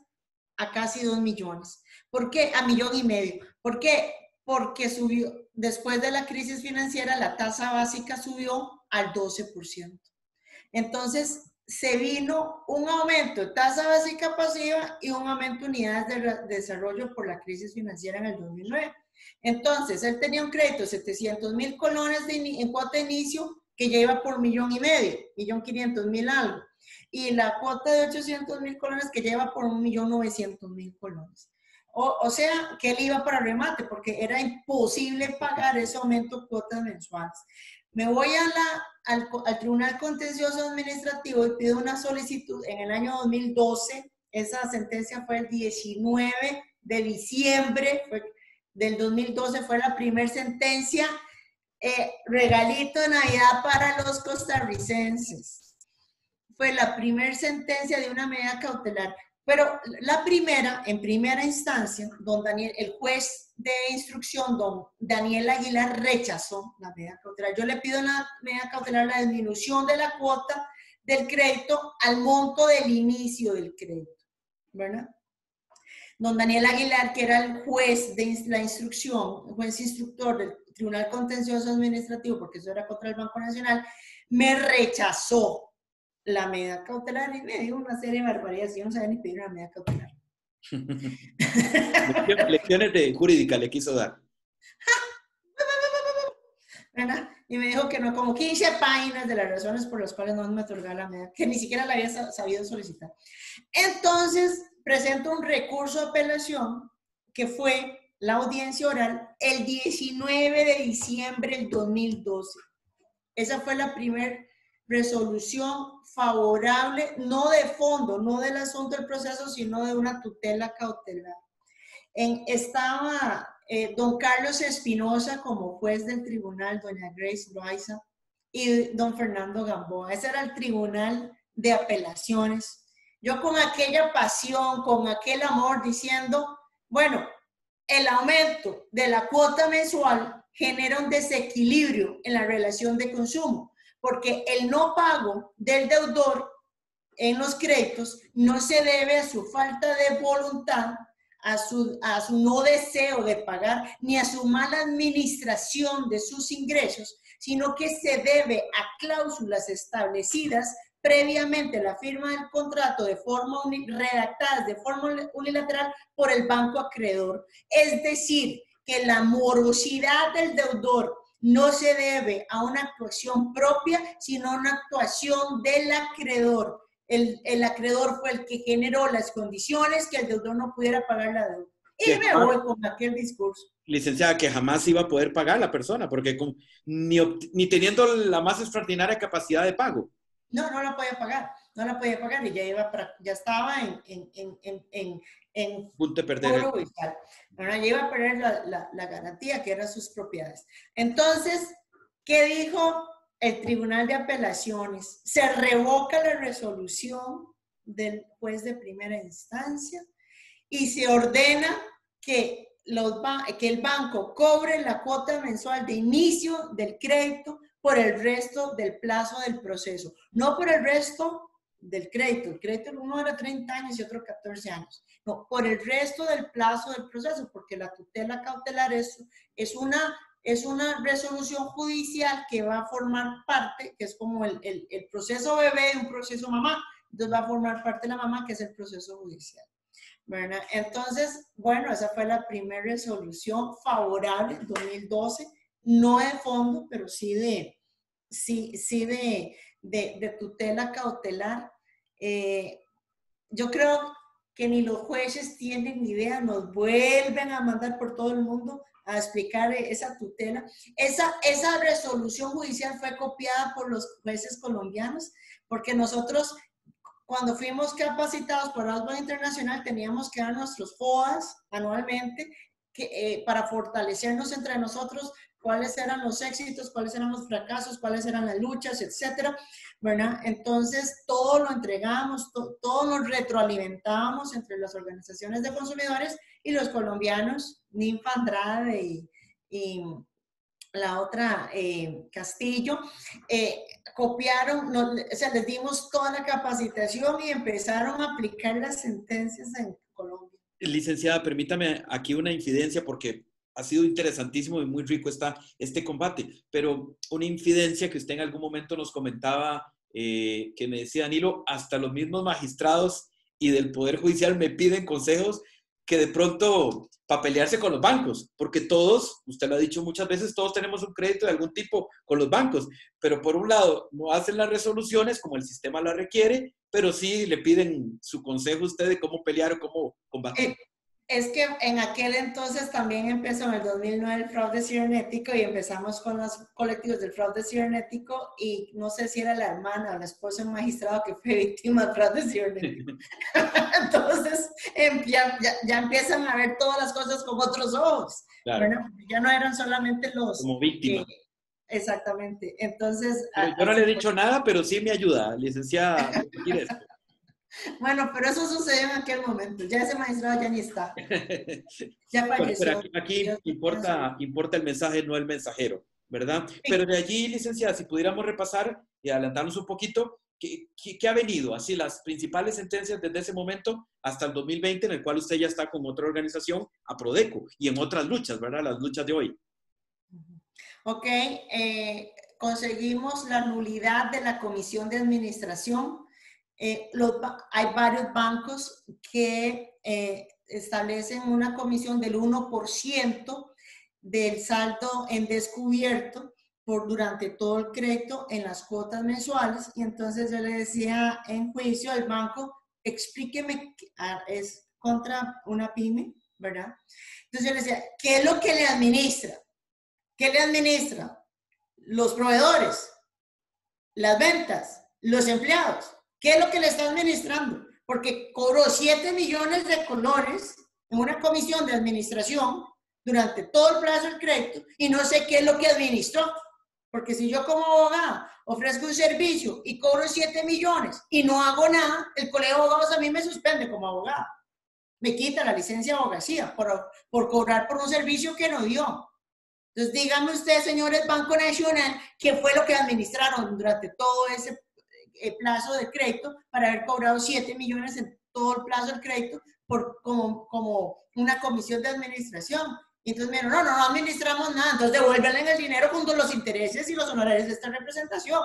a casi 2 millones. ¿Por qué? A 1,5 millones. ¿Por qué? Porque subió, después de la crisis financiera, la tasa básica subió al 12%. Entonces, se vino un aumento de tasa básica pasiva y un aumento de unidades de desarrollo por la crisis financiera en el 2009. Entonces, él tenía un crédito de 700,000 colones en cuota de inicio que ya iba por 1,5 millones, 1,500,000 algo. Y la cuota de 800,000 colones que lleva por 1,900,000 colones. O sea, que él iba para remate porque era imposible pagar ese aumento de cuotas mensuales. Me voy al Tribunal Contencioso Administrativo y pido una solicitud en el año 2012. Esa sentencia fue el 19 de diciembre del 2012, fue la primera sentencia. Regalito de Navidad para los costarricenses. Fue la primera sentencia de una medida cautelar. Pero la primera, en primera instancia, el juez de instrucción, don Daniel Aguilar, rechazó la medida cautelar. Yo le pido la medida cautelar, la disminución de la cuota del crédito al monto del inicio del crédito, ¿verdad? Don Daniel Aguilar, que era el juez de la instrucción, el juez instructor del Tribunal Contencioso Administrativo, porque eso era contra el Banco Nacional, me rechazó la medida cautelar y me dio una serie de barbaridades. Yo no sabía ni pedir una medida cautelar. Lecciones de jurídica le quiso dar. ¿Verdad? Y me dijo que no, como 15 páginas de las razones por las cuales no me otorgaba la medida, que ni siquiera la había sabido solicitar. Entonces, presento un recurso de apelación que fue la audiencia oral el 19 de diciembre del 2012. Esa fue la primera resolución favorable, no de fondo, no del asunto del proceso, sino de una tutela cautelar. Estaba don Carlos Espinosa como juez del tribunal, doña Grace Loaiza y don Fernando Gamboa. Ese era el tribunal de apelaciones. Yo con aquella pasión, con aquel amor, diciendo, bueno, el aumento de la cuota mensual genera un desequilibrio en la relación de consumo, porque el no pago del deudor en los créditos no se debe a su falta de voluntad, a su no deseo de pagar, ni a su mala administración de sus ingresos, sino que se debe a cláusulas establecidas previamente la firma del contrato redactadas de forma unilateral por el banco acreedor. Es decir, que la morosidad del deudor no se debe a una actuación propia, sino a una actuación del acreedor. El acreedor fue el que generó las condiciones que el deudor no pudiera pagar la deuda. Y me voy con aquel discurso. Licenciada, que jamás iba a poder pagar la persona, porque ni teniendo la más extraordinaria capacidad de pago. No, no la podía pagar, no la podía pagar y ya estaba en punto de perder. Bueno, ya iba a perder la garantía que eran sus propiedades. Entonces, ¿qué dijo el Tribunal de Apelaciones? Se revoca la resolución del juez de primera instancia y se ordena que el banco cobre la cuota mensual de inicio del crédito por el resto del plazo del proceso, no por el resto del crédito. El crédito uno era 30 años y otro 14 años. No, por el resto del plazo del proceso, porque la tutela cautelar es una resolución judicial que va a formar parte, que es como el proceso bebé de un proceso mamá. Entonces va a formar parte de la mamá, que es el proceso judicial. ¿Verdad? Entonces, bueno, esa fue la primera resolución favorable en 2012, no de fondo, pero sí de tutela cautelar. Yo creo que ni los jueces tienen ni idea, nos vuelven a mandar por todo el mundo a explicar esa tutela. Esa resolución judicial fue copiada por los jueces colombianos, porque nosotros, cuando fuimos capacitados por Osborne Internacional, teníamos que dar nuestros FOAs anualmente para fortalecernos entre nosotros, cuáles eran los éxitos, cuáles eran los fracasos, cuáles eran las luchas, etcétera, ¿verdad? Entonces, todo lo entregamos, todo nos retroalimentábamos entre las organizaciones de consumidores y los colombianos, Ninfa Andrade y la otra, Castillo, copiaron, o sea, les dimos toda la capacitación y empezaron a aplicar las sentencias en Colombia. Licenciada, permítame aquí una infidencia porque ha sido interesantísimo y muy rico este combate, pero una infidencia que usted en algún momento nos comentaba, que me decía Danilo, hasta los mismos magistrados y del Poder Judicial me piden consejos que de pronto para pelearse con los bancos, porque todos, usted lo ha dicho muchas veces, todos tenemos un crédito de algún tipo con los bancos, pero por un lado no hacen las resoluciones como el sistema la requiere, pero sí le piden su consejo a usted de cómo pelear o cómo combatir. Es que en aquel entonces también empezó en el 2009 el fraude cibernético y empezamos con los colectivos del fraude cibernético y no sé si era la hermana o la esposa de un magistrado que fue víctima de fraude cibernético. Entonces ya empiezan a ver todas las cosas con otros ojos. Claro. Bueno, ya no eran solamente los... Como víctima. Exactamente. Entonces... Yo no le he dicho nada, pero sí me ayuda, licenciada. Bueno, pero eso sucedió en aquel momento. Ya ese magistrado ya ni está. Ya falleció. Bueno, pero aquí importa el mensaje, no el mensajero, ¿verdad? Sí. Pero de allí, licenciada, si pudiéramos repasar y adelantarnos un poquito, ¿qué ha venido? Así, las principales sentencias desde ese momento hasta el 2020, en el cual usted ya está con otra organización, Aprodeco, y en otras luchas, ¿verdad? Las luchas de hoy. Ok, conseguimos la nulidad de la comisión de administración. Hay varios bancos que establecen una comisión del 1% del saldo en descubierto durante todo el crédito en las cuotas mensuales. Y entonces yo le decía en juicio al banco, explíqueme, es contra una pyme, ¿verdad? Entonces yo le decía, ¿qué es lo que le administra? ¿Qué le administra? Los proveedores, las ventas, los empleados. ¿Qué es lo que le está administrando? Porque cobró 7 millones de colores en una comisión de administración durante todo el plazo del crédito y no sé qué es lo que administró. Porque si yo como abogado ofrezco un servicio y cobro 7 millones y no hago nada, el colegio de abogados a mí me suspende como abogado. Me quita la licencia de abogacía por cobrar por un servicio que no dio. Entonces díganme ustedes, señores Banco Nacional, ¿qué fue lo que administraron durante todo ese plazo de crédito para haber cobrado 7 millones en todo el plazo del crédito como una comisión de administración? Y entonces me dijeron, no administramos nada, entonces devuélvanle el dinero junto a los intereses y los honorarios de esta representación.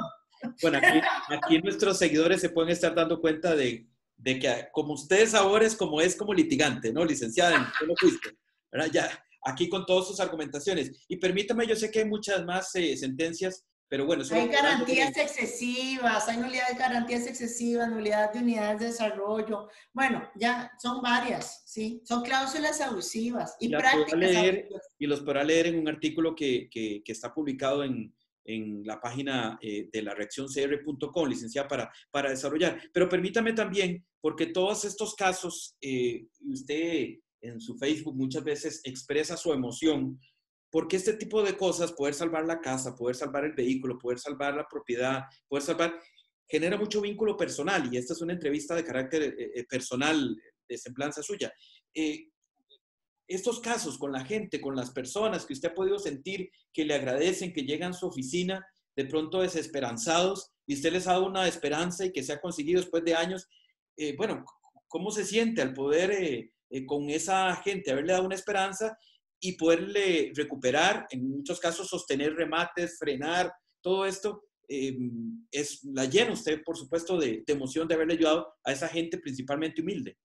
Bueno, aquí nuestros seguidores se pueden estar dando cuenta de que como ustedes ahora es como litigante, ¿no? Licenciada en solo juicio, ¿verdad? Ya, aquí con todas sus argumentaciones. Y permítame, yo sé que hay muchas más sentencias, pero bueno, Hay solo para garantías darle... excesivas, hay nulidad de garantías excesivas, nulidad de unidades de desarrollo. Bueno, ya son varias, ¿sí? Son cláusulas abusivas Y y las podrá prácticas leer, abusivas. y los podrá leer en un artículo que está publicado en la página de la reaccioncr.com, licenciada, para desarrollar. Pero permítame también, porque todos estos casos, usted en su Facebook muchas veces expresa su emoción, porque este tipo de cosas, poder salvar la casa, poder salvar el vehículo, poder salvar la propiedad, poder salvar, genera mucho vínculo personal, y esta es una entrevista de carácter personal, de semblanza suya. Eh, Estos casos con la gente, con las personas que usted ha podido sentir que le agradecen, que llegan a su oficina de pronto desesperanzados y usted les ha dado una esperanza y que se ha conseguido después de años, bueno, ¿cómo se siente al poder con esa gente haberle dado una esperanza y poderle recuperar, en muchos casos sostener remates, frenar, todo esto? La llena usted, por supuesto, de emoción de haberle ayudado a esa gente principalmente humilde.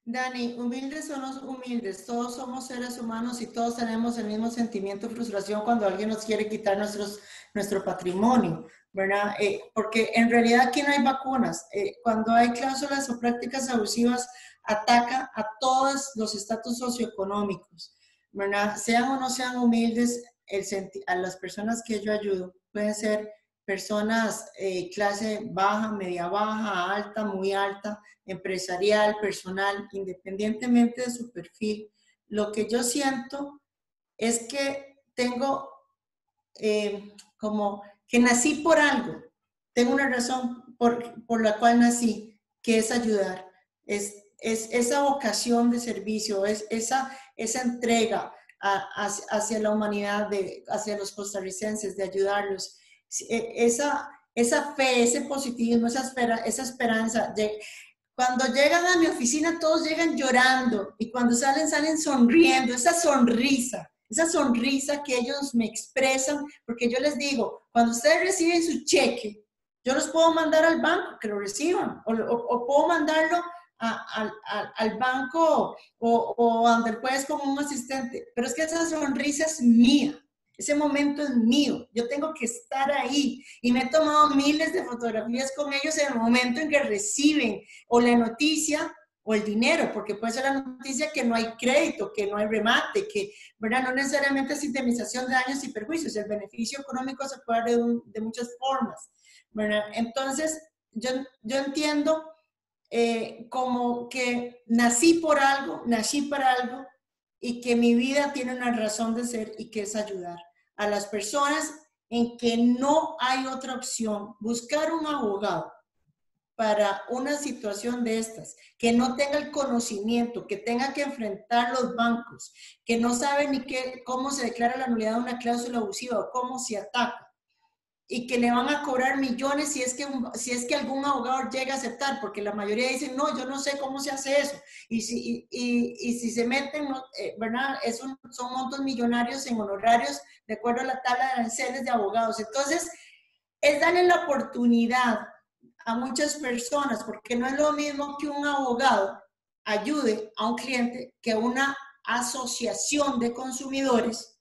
Dani, humildes son los humildes, todos somos seres humanos y todos tenemos el mismo sentimiento de frustración cuando alguien nos quiere quitar nuestro patrimonio, ¿verdad? Porque en realidad aquí no hay vacunas. Cuando hay cláusulas o prácticas abusivas, ataca a todos los estatus socioeconómicos, ¿verdad? Sean o no sean humildes, a las personas que yo ayudo pueden ser personas clase baja, media baja, alta, muy alta, empresarial, personal, independientemente de su perfil. Lo que yo siento es que tengo como que nací por algo, tengo una razón por la cual nací, que es ayudar, es esa vocación de servicio, es esa entrega hacia la humanidad, hacia los costarricenses, de ayudarlos, esa fe, ese positivismo, esa esperanza. Cuando llegan a mi oficina, todos llegan llorando y cuando salen sonriendo, esa sonrisa que ellos me expresan, porque yo les digo, cuando ustedes reciben su cheque, yo los puedo mandar al banco que lo reciban, o puedo mandarlo al banco o donde puedes como un asistente, pero es que esa sonrisa es mía. Ese momento es mío, yo tengo que estar ahí y me he tomado miles de fotografías con ellos en el momento en que reciben o la noticia o el dinero, porque puede ser la noticia que no hay crédito, que no hay remate, que, ¿verdad? No necesariamente es indemnización de daños y perjuicios, el beneficio económico se puede dar de muchas formas, ¿verdad? Entonces, yo entiendo como que nací para algo y que mi vida tiene una razón de ser y que es ayudar a las personas en que no hay otra opción, buscar un abogado para una situación de estas, que no tenga el conocimiento, que tenga que enfrentar los bancos, que no sabe ni cómo se declara la nulidad de una cláusula abusiva o cómo se ataca, y que le van a cobrar millones si es que algún abogado llega a aceptar, porque la mayoría dicen, no, yo no sé cómo se hace eso. Y si se meten, ¿verdad? Son montos millonarios en honorarios de acuerdo a la tabla de aranceles de abogados. Entonces, es darle la oportunidad a muchas personas, porque no es lo mismo que un abogado ayude a un cliente que una asociación de consumidores,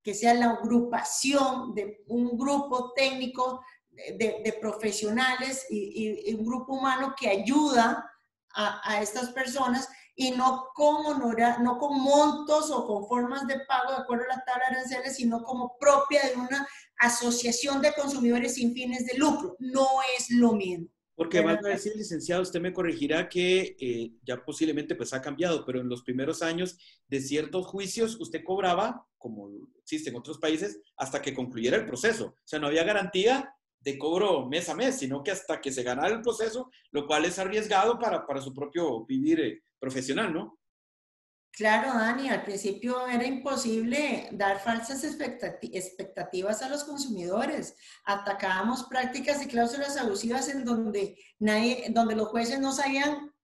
que sea la agrupación de un grupo técnico de profesionales y un grupo humano que ayuda a estas personas y no no con montos o con formas de pago de acuerdo a la tabla de aranceles, sino como propia de una asociación de consumidores sin fines de lucro. No es lo mismo. Porque ¿Verdad? valga decir, licenciado, usted me corregirá que ya posiblemente pues ha cambiado, pero en los primeros años de ciertos juicios usted cobraba, como existe en otros países, hasta que concluyera el proceso. O sea, no había garantía de cobro mes a mes, sino que hasta que se ganara el proceso, lo cual es arriesgado para su propio vivir profesional, ¿no? Claro, Dani, al principio era imposible dar falsas expectativas a los consumidores. Atacábamos prácticas y cláusulas abusivas en donde los jueces no sabían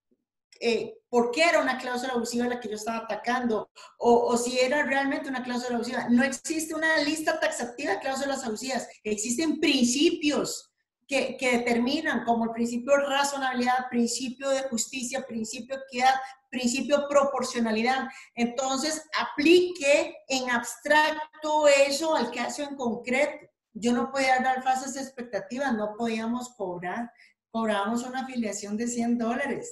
por qué era una cláusula abusiva la que yo estaba atacando, o si era realmente una cláusula abusiva. No existe una lista taxativa de cláusulas abusivas, existen principios que determinan, como el principio de razonabilidad, principio de justicia, principio de equidad, principio de proporcionalidad. Entonces, aplique en abstracto eso al caso en concreto. Yo no podía dar falsas expectativas, no podíamos cobrar. Cobrábamos una afiliación de $100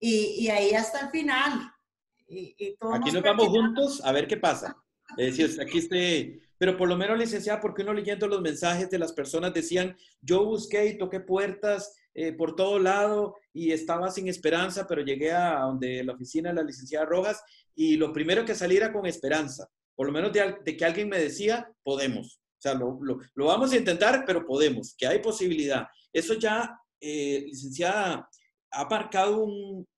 y ahí hasta el final. Y todos Aquí nos nos vamos pertinamos. juntos a ver qué pasa. Si aquí pero por lo menos, licenciada, porque uno leyendo los mensajes de las personas decían, yo busqué y toqué puertas por todo lado y estaba sin esperanza, pero llegué a donde la oficina de la licenciada Rojas y lo primero que salí era con esperanza, por lo menos de que alguien me decía, podemos. O sea, lo vamos a intentar, pero podemos, que hay posibilidad. Eso ya, licenciada, ha marcado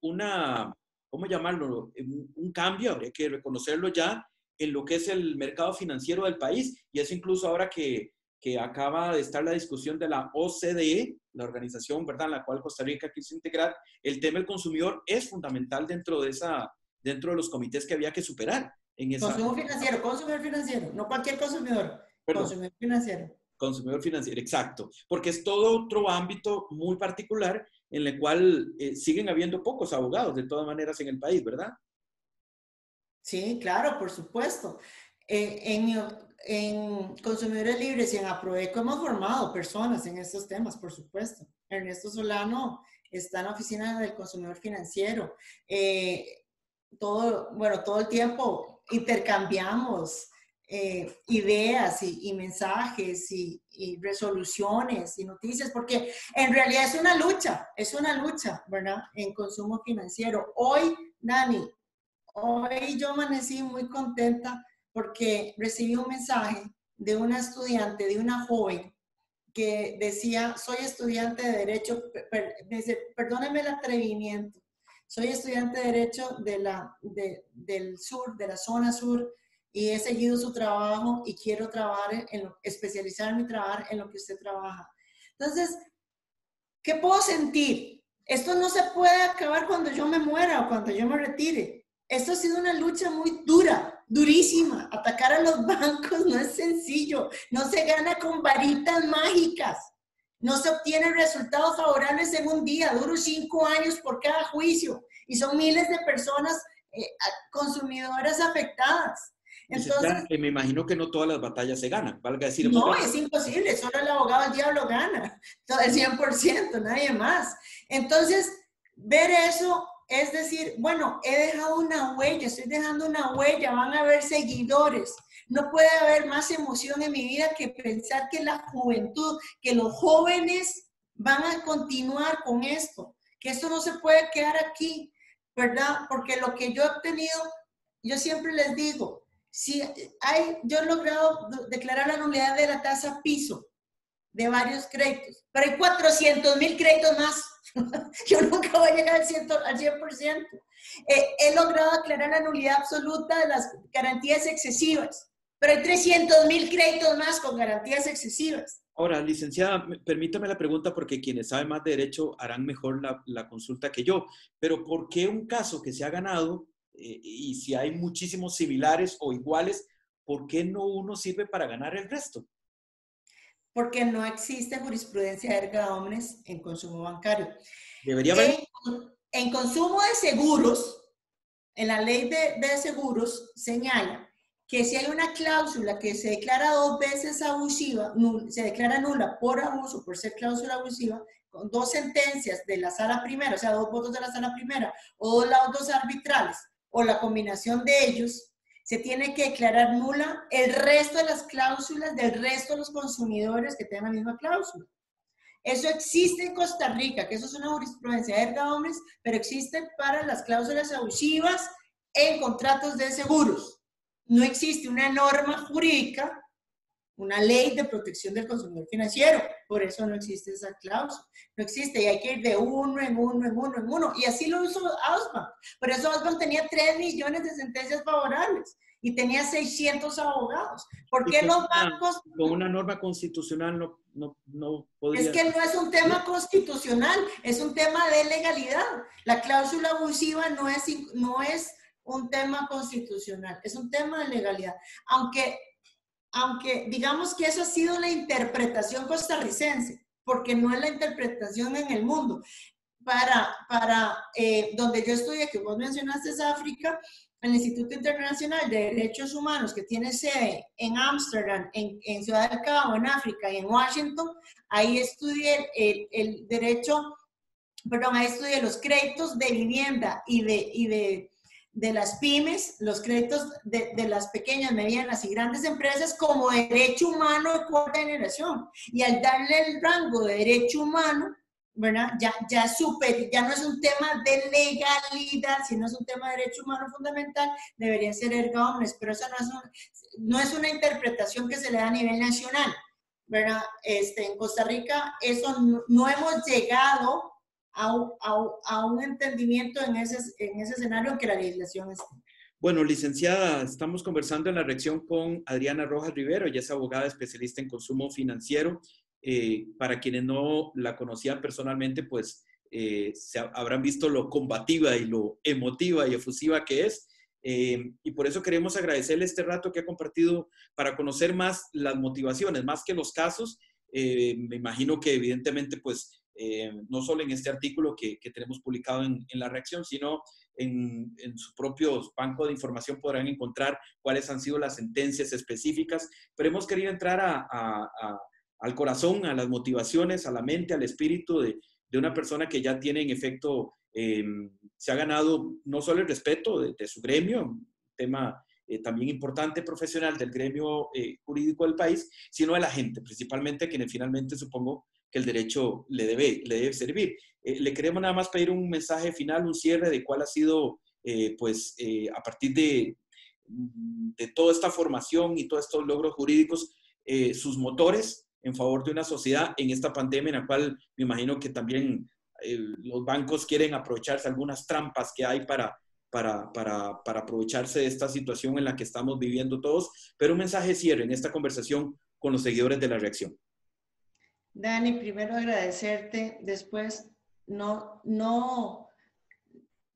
¿cómo llamarlo? Un cambio, habría que reconocerlo ya en lo que es el mercado financiero del país. Y eso incluso ahora que acaba de estar la discusión de la OCDE, la organización, ¿verdad?, en la cual Costa Rica quiso integrar, el tema del consumidor es fundamental dentro de los comités que había que superar. Consumidor financiero, no cualquier consumidor, Perdón, consumidor financiero. consumidor financiero, exacto, porque es todo otro ámbito muy particular en el cual siguen habiendo pocos abogados de todas maneras en el país, ¿verdad? Sí, claro, por supuesto. En Consumidores Libres y en Aproveco hemos formado personas en estos temas, por supuesto. Ernesto Solano está en la oficina del consumidor financiero. Todo el tiempo intercambiamos ideas y mensajes y resoluciones y noticias, porque en realidad es una lucha, ¿verdad? En consumo financiero. Hoy, Dani, hoy yo amanecí muy contenta porque recibí un mensaje de una estudiante, de una joven, que decía, soy estudiante de Derecho, perdóneme el atrevimiento, soy estudiante de Derecho del sur, de la zona sur, y he seguido su trabajo y quiero especializar mi trabajo en lo que usted trabaja. Entonces, ¿qué puedo sentir? Esto no se puede acabar cuando yo me muera o cuando yo me retire. Esto ha sido una lucha muy dura, durísima. Atacar a los bancos no es sencillo. No se gana con varitas mágicas. No se obtienen resultados favorables en un día. Duro 5 años por cada juicio. Y son miles de personas consumidoras afectadas. Entonces, Me imagino que no todas las batallas se ganan, valga decir. no, es imposible, solo el abogado del diablo gana, todo el 100%, nadie más. Entonces, ver eso es decir, bueno, he dejado una huella, estoy dejando una huella, van a haber seguidores. No puede haber más emoción en mi vida que pensar que la juventud, que los jóvenes van a continuar con esto, que esto no se puede quedar aquí, ¿verdad? Porque lo que yo he obtenido, yo siempre les digo, yo he logrado declarar la nulidad de la tasa piso de varios créditos, pero hay 400,000 créditos más. Yo nunca voy a llegar al 100%. He logrado declarar la nulidad absoluta de las garantías excesivas, pero hay 300,000 créditos más con garantías excesivas. Ahora, licenciada, permítame la pregunta porque quienes saben más de derecho harán mejor la consulta que yo, pero ¿por qué un caso que se ha ganado y si hay muchísimos similares o iguales, ¿por qué no uno sirve para ganar el resto? Porque no existe jurisprudencia erga omnes en consumo bancario. Debería haber. En consumo de seguros, en la ley de seguros señala que si hay una cláusula que se declara 2 veces abusiva, se declara nula por abuso, por ser cláusula abusiva, con 2 sentencias de la sala primera, o sea, 2 votos de la sala primera, o 2 arbitrales, o la combinación de ellos, se tiene que declarar nula el resto de las cláusulas del resto de los consumidores que tengan la misma cláusula. Eso existe en Costa Rica, que eso es una jurisprudencia erga omnes, pero existe para las cláusulas abusivas en contratos de seguros. No existe una norma jurídica, una ley de protección del consumidor financiero. Por eso no existe esa cláusula. No existe y hay que ir de uno en uno. Y así lo hizo Osbank. Por eso Osbank tenía 3 millones de sentencias favorables. y tenía 600 abogados. ¿Por qué los bancos? Con una norma constitucional no podría... Es que no es un tema constitucional, es un tema de legalidad. La cláusula abusiva no es un tema constitucional, es un tema de legalidad. Aunque digamos que eso ha sido la interpretación costarricense, porque no es la interpretación en el mundo. Donde yo estudié, que vos mencionaste, es África, el Instituto Internacional de Derechos Humanos, que tiene sede en Ámsterdam, en Ciudad del Cabo, en África, y en Washington, ahí estudié el derecho, perdón, ahí estudié los créditos de vivienda y de las pymes, los créditos de las pequeñas, medianas y grandes empresas como derecho humano de cuarta generación. Y al darle el rango de derecho humano, ¿verdad? Ya no es un tema de legalidad, sino es un tema de derecho humano fundamental, debería ser erga omnes, pero eso no es una interpretación que se le da a nivel nacional, ¿verdad? En Costa Rica eso no hemos llegado a un entendimiento en ese escenario en que la legislación está. Bueno, licenciada, estamos conversando en la reacción con Adriana Rojas Rivero, ella es abogada especialista en consumo financiero. Para quienes no la conocían personalmente, pues habrán visto lo combativa y lo emotiva y efusiva que es. Y por eso queremos agradecerle este rato que ha compartido para conocer más las motivaciones, más que los casos. Me imagino que evidentemente, pues, no solo en este artículo que tenemos publicado en la reacción, sino en su propio banco de información podrán encontrar cuáles han sido las sentencias específicas. Pero hemos querido entrar al corazón, a las motivaciones, a la mente, al espíritu de una persona que ya tiene en efecto, se ha ganado no solo el respeto de su gremio, un tema también importante profesional del gremio jurídico del país, sino de la gente, principalmente quienes finalmente supongo que el derecho le debe servir. Le queremos nada más pedir un mensaje final, un cierre de cuál ha sido, a partir de toda esta formación y todos estos logros jurídicos, sus motores en favor de una sociedad en esta pandemia en la cual me imagino que también los bancos quieren aprovecharse algunas trampas que hay para aprovecharse de esta situación en la que estamos viviendo todos, pero un mensaje de cierre en esta conversación con los seguidores de la reacción. Dani, primero agradecerte, después no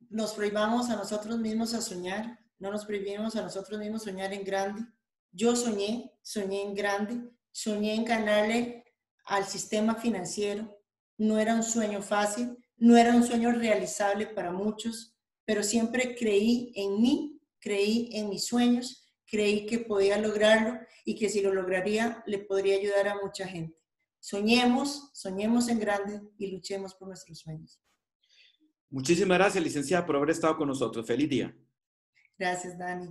nos prohibamos a nosotros mismos a soñar, no nos prohibimos a nosotros mismos soñar en grande. Yo soñé en grande, soñé en ganarle al sistema financiero. No era un sueño fácil, no era un sueño realizable para muchos, pero siempre creí en mí, creí en mis sueños, creí que podía lograrlo y que si lo lograría le podría ayudar a mucha gente. Soñemos en grande y luchemos por nuestros sueños. Muchísimas gracias, licenciada, por haber estado con nosotros. Feliz día. Gracias, Dani.